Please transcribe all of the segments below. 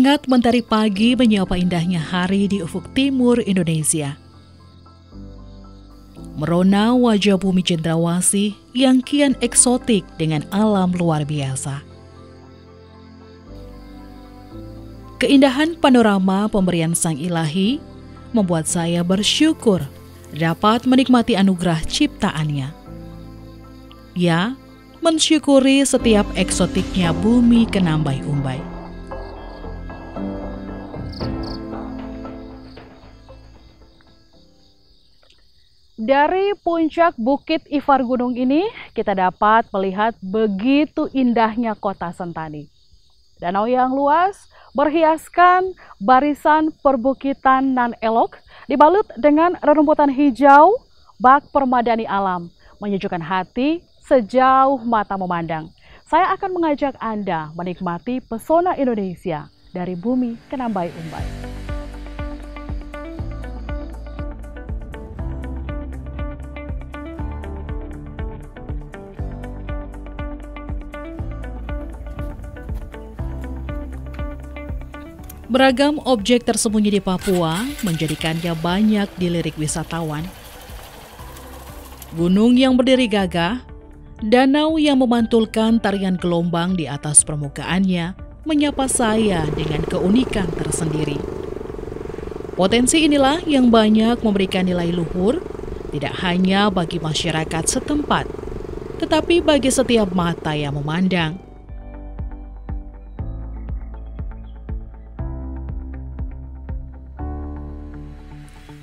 Hangat mentari pagi menyapa indahnya hari di ufuk timur Indonesia. Merona wajah bumi cendrawasih yang kian eksotik dengan alam luar biasa. Keindahan panorama pemberian Sang Ilahi membuat saya bersyukur dapat menikmati anugerah ciptaannya. Ya, mensyukuri setiap eksotiknya bumi kenambai-umbai. Dari puncak Bukit Ifar Gunung ini, kita dapat melihat begitu indahnya kota Sentani. Danau yang luas berhiaskan barisan perbukitan nan elok, dibalut dengan rerumputan hijau, bak permadani alam, menyejukkan hati sejauh mata memandang. Saya akan mengajak Anda menikmati pesona Indonesia dari bumi kenambai-umbai. Beragam objek tersembunyi di Papua menjadikannya banyak dilirik wisatawan. Gunung yang berdiri gagah, danau yang memantulkan tarian gelombang di atas permukaannya menyapa saya dengan keunikan tersendiri. Potensi inilah yang banyak memberikan nilai luhur, tidak hanya bagi masyarakat setempat, tetapi bagi setiap mata yang memandang.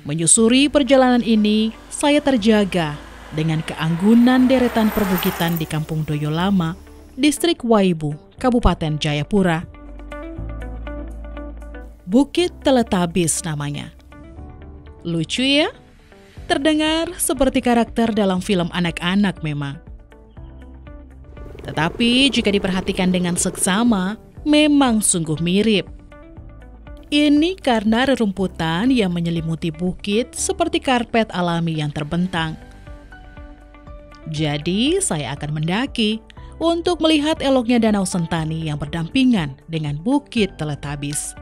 Menyusuri perjalanan ini, saya terjaga dengan keanggunan deretan perbukitan di Kampung Doyo Lama, Distrik Waibu, Kabupaten Jayapura. Bukit Teletabis namanya. Lucu ya? Terdengar seperti karakter dalam film anak-anak memang. Tetapi jika diperhatikan dengan seksama, memang sungguh mirip. Ini karena rerumputan yang menyelimuti bukit seperti karpet alami yang terbentang. Jadi, saya akan mendaki untuk melihat eloknya Danau Sentani yang berdampingan dengan Bukit Teletabis.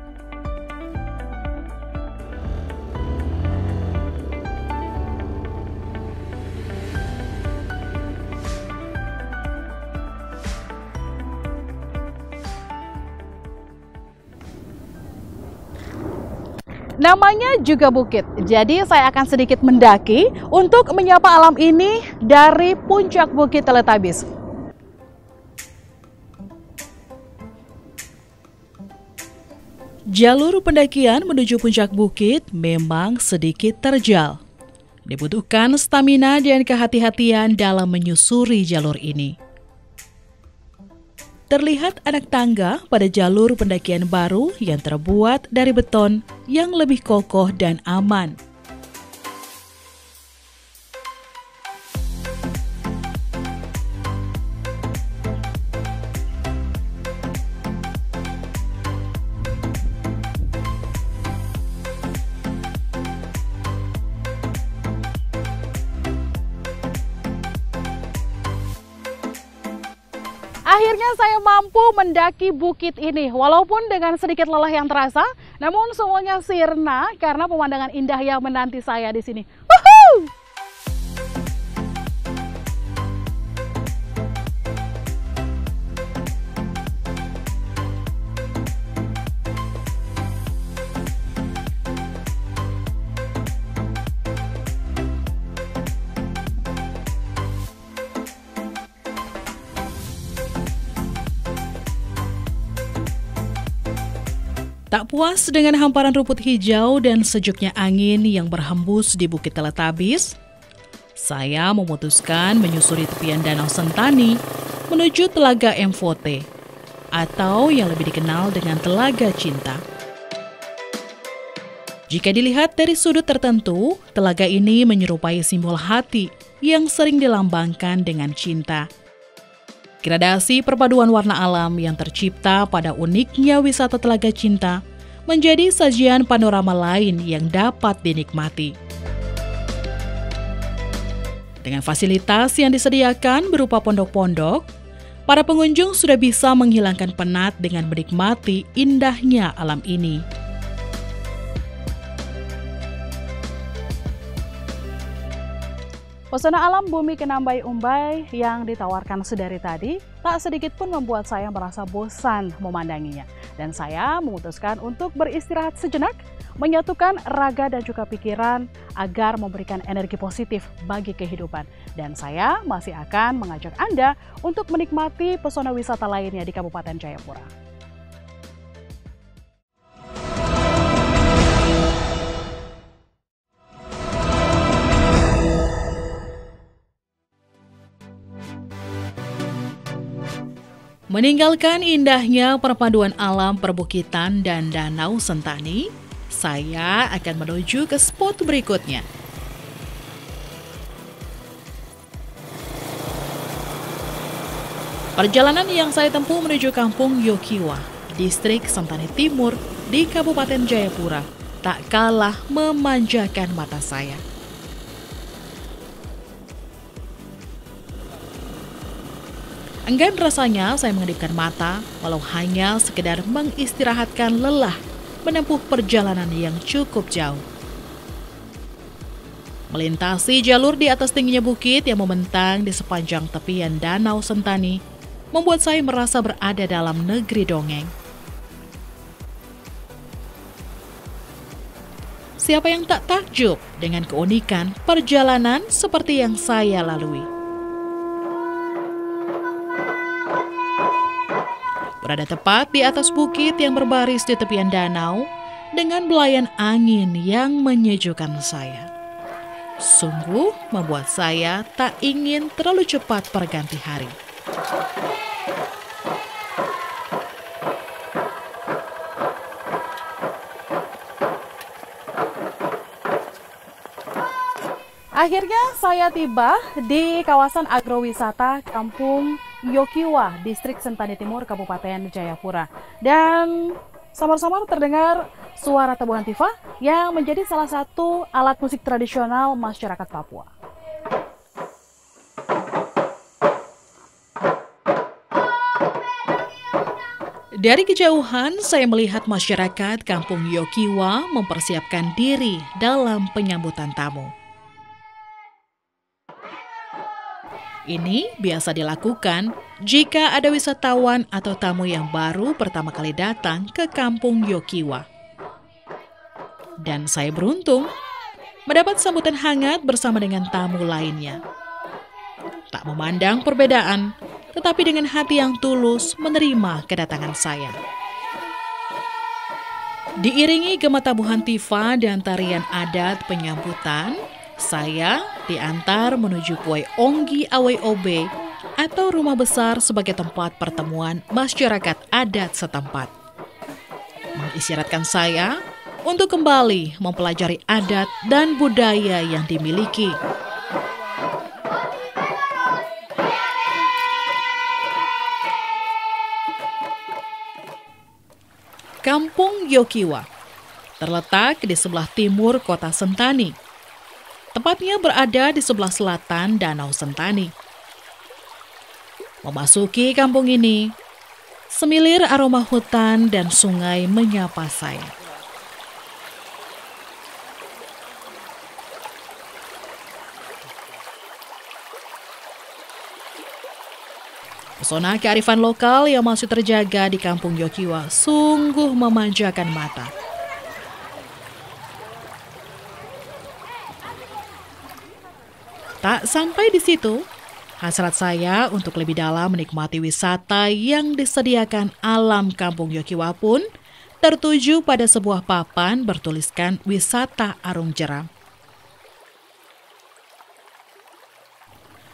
Namanya juga bukit, jadi saya akan sedikit mendaki untuk menyapa alam ini dari puncak Bukit Teletabis. Jalur pendakian menuju puncak bukit memang sedikit terjal. Dibutuhkan stamina dan kehati-hatian dalam menyusuri jalur ini. Terlihat anak tangga pada jalur pendakian baru yang terbuat dari beton yang lebih kokoh dan aman. Akhirnya saya mampu mendaki bukit ini, walaupun dengan sedikit lelah yang terasa, namun semuanya sirna karena pemandangan indah yang menanti saya di sini. Woohoo! Tak puas dengan hamparan rumput hijau dan sejuknya angin yang berhembus di Bukit Teletabis, saya memutuskan menyusuri tepian Danau Sentani menuju Telaga Emfote, atau yang lebih dikenal dengan Telaga Cinta. Jika dilihat dari sudut tertentu, telaga ini menyerupai simbol hati yang sering dilambangkan dengan cinta. Gradasi perpaduan warna alam yang tercipta pada uniknya wisata Telaga Cinta menjadi sajian panorama lain yang dapat dinikmati. Dengan fasilitas yang disediakan berupa pondok-pondok, Para pengunjung sudah bisa menghilangkan penat dengan menikmati indahnya alam ini. Pesona alam Bumi Kenambai Umbai yang ditawarkan sedari tadi tak sedikit pun membuat saya merasa bosan memandanginya. Dan saya memutuskan untuk beristirahat sejenak, menyatukan raga dan juga pikiran agar memberikan energi positif bagi kehidupan. Dan saya masih akan mengajak Anda untuk menikmati pesona wisata lainnya di Kabupaten Jayapura. Meninggalkan indahnya perpaduan alam perbukitan dan Danau Sentani, saya akan menuju ke spot berikutnya. Perjalanan yang saya tempuh menuju Kampung Yokiwa, Distrik Sentani Timur di Kabupaten Jayapura, tak kalah memanjakan mata saya. Enggan rasanya saya mengedipkan mata, walau hanya sekedar mengistirahatkan lelah menempuh perjalanan yang cukup jauh. Melintasi jalur di atas tingginya bukit yang membentang di sepanjang tepian Danau Sentani membuat saya merasa berada dalam negeri dongeng. Siapa yang tak takjub dengan keunikan perjalanan seperti yang saya lalui? Berada tepat di atas bukit yang berbaris di tepian danau dengan belayan angin yang menyejukkan saya. Sungguh membuat saya tak ingin terlalu cepat berganti hari. Akhirnya saya tiba di kawasan agrowisata Kampung Yokiwa, Distrik Sentani Timur, Kabupaten Jayapura. Dan samar-samar terdengar suara tabuhan tifa yang menjadi salah satu alat musik tradisional masyarakat Papua. Dari kejauhan, saya melihat masyarakat Kampung Yokiwa mempersiapkan diri dalam penyambutan tamu. Ini biasa dilakukan jika ada wisatawan atau tamu yang baru pertama kali datang ke Kampung Yokiwa. Dan saya beruntung mendapat sambutan hangat bersama dengan tamu lainnya. Tak memandang perbedaan, tetapi dengan hati yang tulus menerima kedatangan saya. Diiringi gema tabuhan tifa dan tarian adat penyambutan, saya diantar menuju Puai Onggi Awai Obe atau rumah besar sebagai tempat pertemuan masyarakat adat setempat. Mengisyaratkan saya untuk kembali mempelajari adat dan budaya yang dimiliki. Kampung Yokiwa terletak di sebelah timur kota Sentani. Tepatnya berada di sebelah selatan Danau Sentani. Memasuki kampung ini, semilir aroma hutan dan sungai menyapa saya. Pesona kearifan lokal yang masih terjaga di Kampung Yokiwa sungguh memanjakan mata. Tak sampai di situ, hasrat saya untuk lebih dalam menikmati wisata yang disediakan alam Kampung Yokiwa pun tertuju pada sebuah papan bertuliskan wisata Arung Jeram.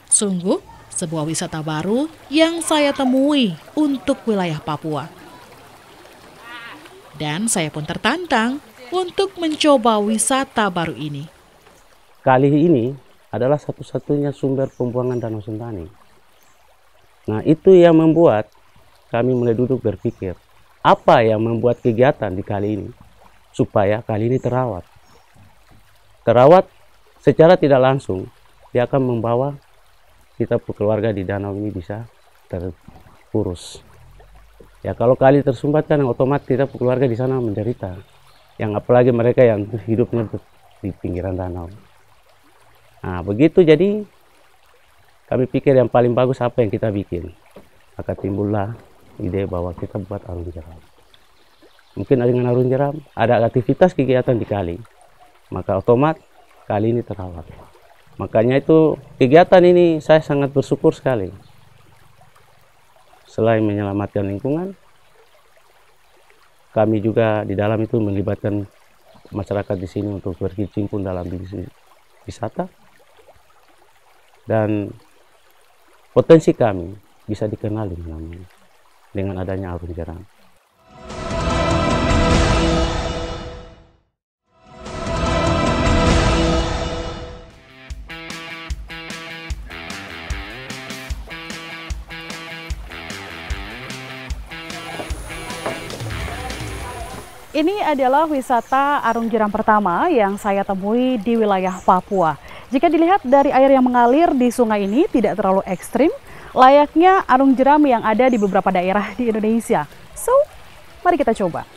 Sungguh, sebuah wisata baru yang saya temui untuk wilayah Papua. Dan saya pun tertantang untuk mencoba wisata baru ini. Kali ini adalah satu-satunya sumber pembuangan Danau Sentani. Nah, itu yang membuat kami mulai duduk berpikir, apa yang membuat kegiatan di kali ini supaya kali ini terawat. Terawat secara tidak langsung, dia akan membawa kita keluarga di danau ini bisa kurus. Ya kalau kali tersumbat kan otomatis kita keluarga di sana menderita. Yang apalagi mereka yang hidupnya di pinggiran danau. Nah begitu, jadi kami pikir yang paling bagus apa yang kita bikin. Maka timbullah ide bahwa kita buat arung jeram. Mungkin dengan arung jeram ada aktivitas kegiatan di kali, maka otomatis kali ini terawat. Makanya itu kegiatan ini saya sangat bersyukur sekali. Selain menyelamatkan lingkungan, kami juga di dalam itu melibatkan masyarakat di sini untuk berkecimpung dalam bisnis wisata, dan potensi kami bisa dikenali dengan adanya arung jeram. Ini adalah wisata arung jeram pertama yang saya temui di wilayah Papua. Jika dilihat dari air yang mengalir di sungai ini tidak terlalu ekstrim, layaknya arung jeram yang ada di beberapa daerah di Indonesia. So, mari kita coba.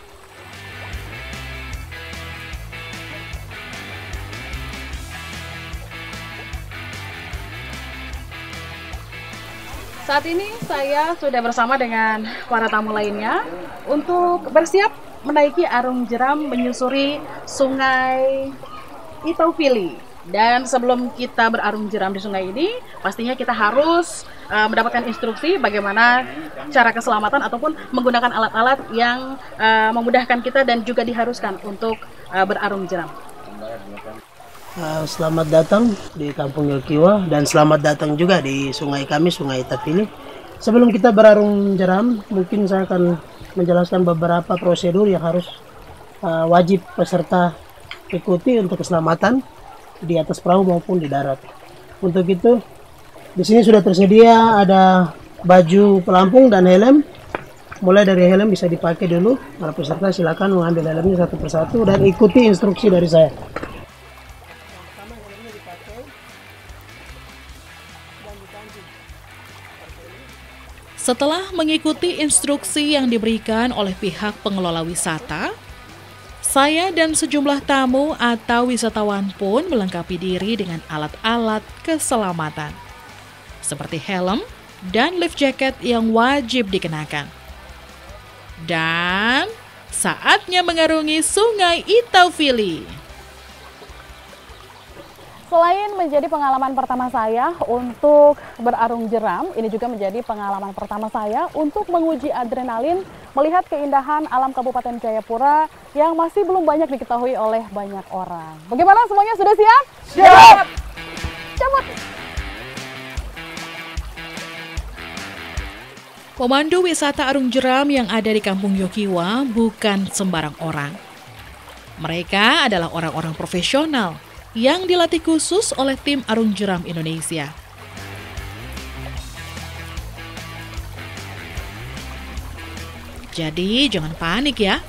Saat ini saya sudah bersama dengan para tamu lainnya untuk bersiap menaiki arung jeram menyusuri Sungai Itaufili. Dan sebelum kita berarung jeram di sungai ini, pastinya kita harus mendapatkan instruksi bagaimana cara keselamatan ataupun menggunakan alat-alat yang memudahkan kita dan juga diharuskan untuk berarung jeram. Selamat datang di Kampung Yokiwa dan selamat datang juga di sungai kami, Sungai Itaufili. Sebelum kita berarung jeram, mungkin saya akan menjelaskan beberapa prosedur yang harus wajib peserta ikuti untuk keselamatan di atas perahu maupun di darat. Untuk itu, di sini sudah tersedia ada baju pelampung dan helm. Mulai dari helm bisa dipakai dulu. Para peserta silakan mengambil helmnya satu persatu dan ikuti instruksi dari saya. Setelah mengikuti instruksi yang diberikan oleh pihak pengelola wisata, saya dan sejumlah tamu atau wisatawan pun melengkapi diri dengan alat-alat keselamatan, seperti helm dan life jacket yang wajib dikenakan. Dan saatnya mengarungi Sungai Itaufili. Selain menjadi pengalaman pertama saya untuk berarung jeram, ini juga menjadi pengalaman pertama saya untuk menguji adrenalin melihat keindahan alam Kabupaten Jayapura yang masih belum banyak diketahui oleh banyak orang. Bagaimana semuanya, sudah siap? Siap! Cabut! Pemandu wisata arung jeram yang ada di Kampung Yokiwa bukan sembarang orang. Mereka adalah orang-orang profesional yang dilatih khusus oleh tim arung jeram Indonesia. Jadi jangan panik ya,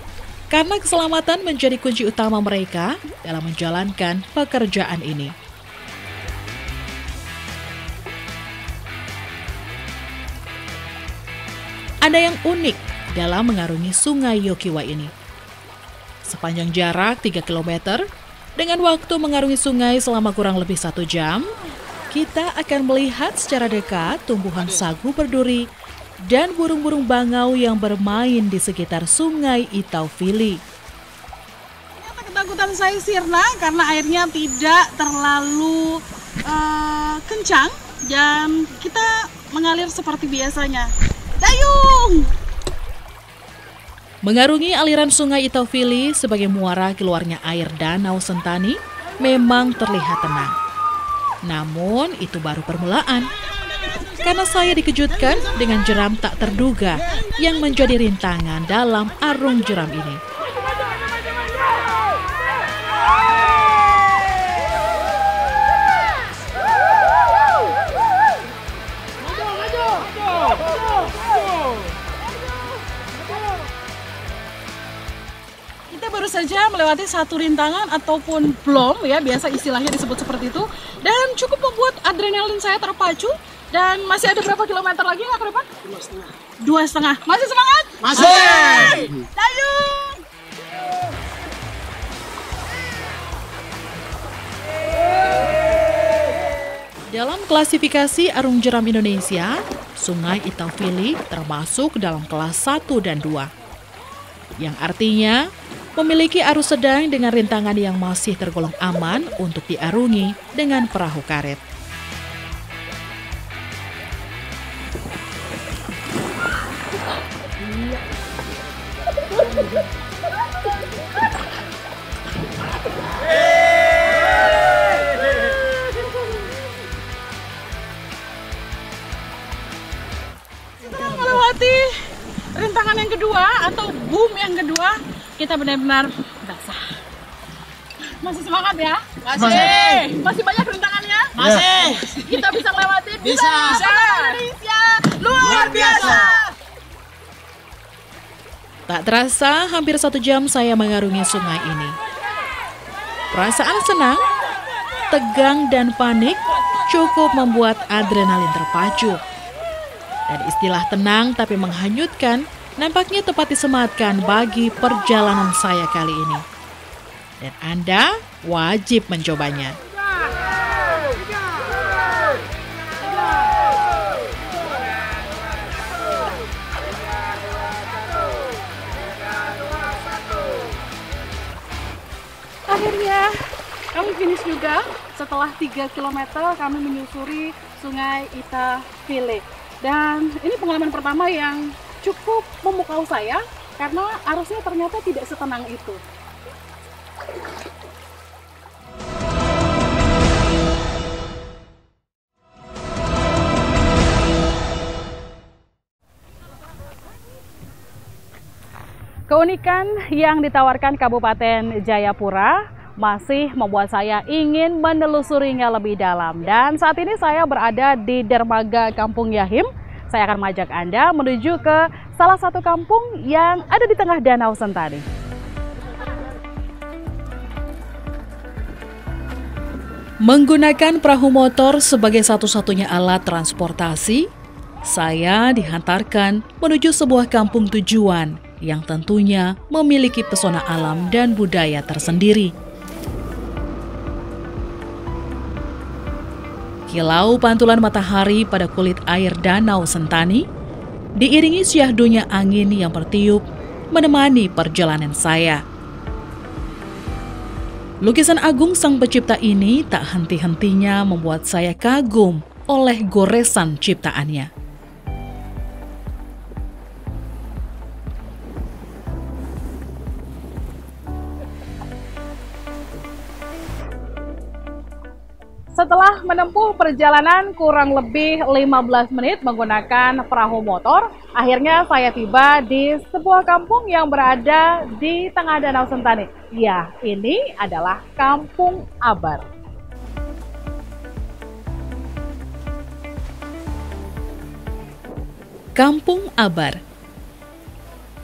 karena keselamatan menjadi kunci utama mereka dalam menjalankan pekerjaan ini. Ada yang unik dalam mengarungi Sungai Yokiwa ini. Sepanjang jarak 3 km, dengan waktu mengarungi sungai selama kurang lebih 1 jam, kita akan melihat secara dekat tumbuhan sagu berduri dan burung-burung bangau yang bermain di sekitar Sungai Itaufili. Ketakutan saya sirna karena airnya tidak terlalu kencang dan kita mengalir seperti biasanya. Dayung! Mengarungi aliran Sungai Itaufili sebagai muara keluarnya air Danau Sentani memang terlihat tenang. Namun itu baru permulaan, karena saya dikejutkan dengan jeram tak terduga yang menjadi rintangan dalam arung jeram ini. Baru saja melewati satu rintangan ataupun blom ya, biasa istilahnya disebut seperti itu, dan cukup membuat adrenalin saya terpacu Dan masih ada berapa kilometer lagi nggak ke depan? 2,5. 2,5. Masih semangat? Masih. Layu. Dalam klasifikasi arung jeram Indonesia, Sungai Itapili termasuk dalam kelas 1 dan 2. Yang artinya memiliki arus sedang dengan rintangan yang masih tergolong aman untuk diarungi dengan perahu karet. Setelah melewati rintangan yang kedua atau boom yang kedua, kita benar-benar basah. Masih semangat ya? Masih. Masih banyak rintangannya? Masih. Kita bisa lewati? Bisa. Indonesia luar biasa. Tak terasa, hampir 1 jam saya mengarungi sungai ini. Perasaan senang, tegang, dan panik cukup membuat adrenalin terpacu. Dan istilah tenang tapi menghanyutkan nampaknya tepat disematkan bagi perjalanan saya kali ini. Dan Anda wajib mencobanya. Akhirnya kami finish juga. Setelah 3 km kami menyusuri Sungai Itapili. Dan ini pengalaman pertama yang cukup memukau saya karena arusnya ternyata tidak setenang itu. Keunikan yang ditawarkan Kabupaten Jayapura masih membuat saya ingin menelusurinya lebih dalam. Dan saat ini saya berada di dermaga Kampung Yahim. Saya akan mengajak Anda menuju ke salah satu kampung yang ada di tengah Danau Sentani. Menggunakan perahu motor sebagai satu-satunya alat transportasi, saya dihantarkan menuju sebuah kampung tujuan yang tentunya memiliki pesona alam dan budaya tersendiri. Kilau pantulan matahari pada kulit air Danau Sentani diiringi syahdunya angin yang bertiup menemani perjalanan saya. Lukisan agung sang pencipta ini tak henti-hentinya membuat saya kagum oleh goresan ciptaannya. Setelah menempuh perjalanan kurang lebih 15 menit menggunakan perahu motor, akhirnya saya tiba di sebuah kampung yang berada di tengah Danau Sentani. Ya, ini adalah Kampung Abar. Kampung Abar,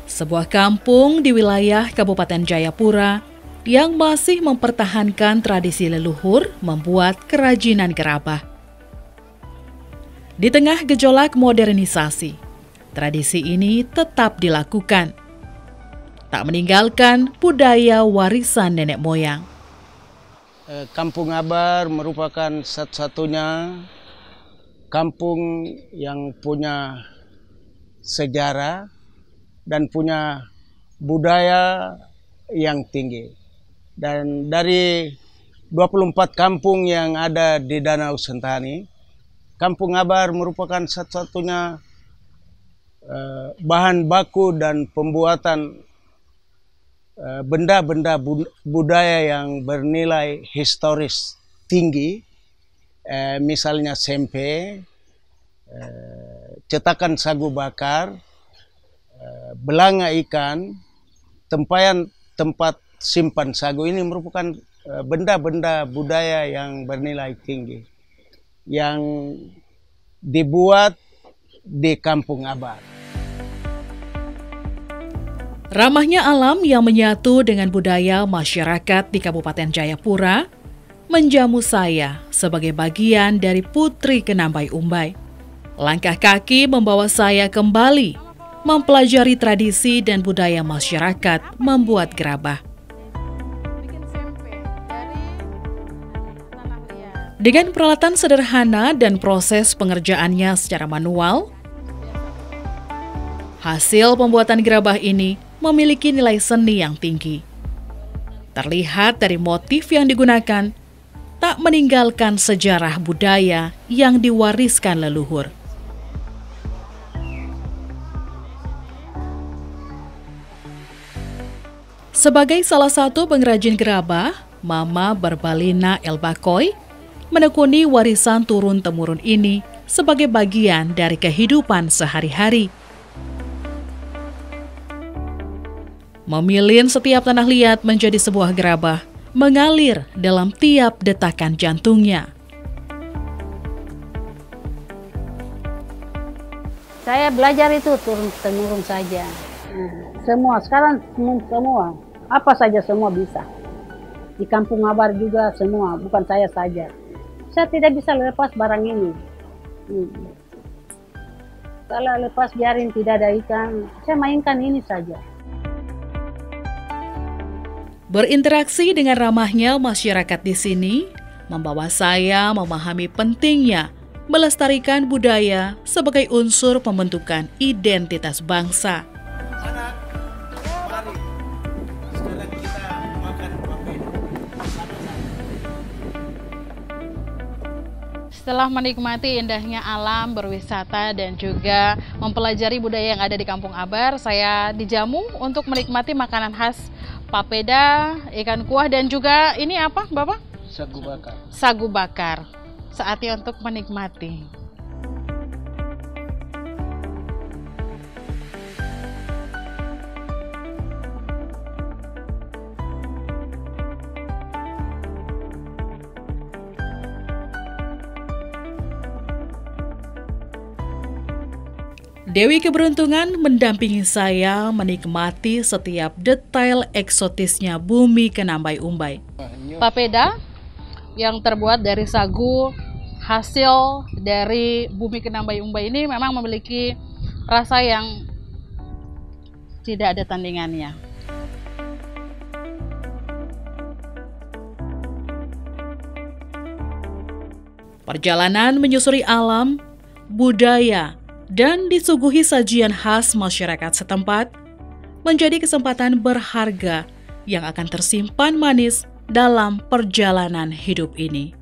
sebuah kampung di wilayah Kabupaten Jayapura yang masih mempertahankan tradisi leluhur membuat kerajinan gerabah. Di tengah gejolak modernisasi, tradisi ini tetap dilakukan, tak meninggalkan budaya warisan nenek moyang. Kampung Abar merupakan satu-satunya kampung yang punya sejarah dan punya budaya yang tinggi. Dan dari 24 kampung yang ada di Danau Sentani, Kampung Abar merupakan satu-satunya bahan baku dan pembuatan benda-benda budaya yang bernilai historis tinggi, misalnya sempe, cetakan sagu bakar, belanga ikan, tempayan tempat simpan sagu. Ini merupakan benda-benda budaya yang bernilai tinggi yang dibuat di Kampung Abar. Ramahnya alam yang menyatu dengan budaya masyarakat di Kabupaten Jayapura menjamu saya sebagai bagian dari Putri Kenambai Umbai. Langkah kaki membawa saya kembali mempelajari tradisi dan budaya masyarakat membuat gerabah. Dengan peralatan sederhana dan proses pengerjaannya secara manual, hasil pembuatan gerabah ini memiliki nilai seni yang tinggi. Terlihat dari motif yang digunakan, tak meninggalkan sejarah budaya yang diwariskan leluhur. Sebagai salah satu pengrajin gerabah, Mama Berbalina Elbakoy menekuni warisan turun-temurun ini sebagai bagian dari kehidupan sehari-hari. Memilih setiap tanah liat menjadi sebuah gerabah, mengalir dalam tiap detakan jantungnya. Saya belajar itu turun-temurun saja. Semua, sekarang semua. Apa saja semua bisa. Di Kampung Abar juga semua, bukan saya saja. Saya tidak bisa lepas barang ini. Kalau lepas biarin tidak ada ikan, saya mainkan ini saja. Berinteraksi dengan ramahnya masyarakat di sini, membawa saya memahami pentingnya melestarikan budaya sebagai unsur pembentukan identitas bangsa. Setelah menikmati indahnya alam, berwisata, dan juga mempelajari budaya yang ada di Kampung Abar, saya dijamu untuk menikmati makanan khas papeda, ikan kuah, dan juga ini apa, Bapak? Sagu bakar. Sagu bakar. Saatnya untuk menikmati. Dewi Keberuntungan mendampingi saya menikmati setiap detail eksotisnya bumi Kenambai Umbai. Papeda yang terbuat dari sagu hasil dari bumi Kenambai Umbai ini memang memiliki rasa yang tidak ada tandingannya. Perjalanan menyusuri alam, budaya, dan disuguhi sajian khas masyarakat setempat menjadi kesempatan berharga yang akan tersimpan manis dalam perjalanan hidup ini.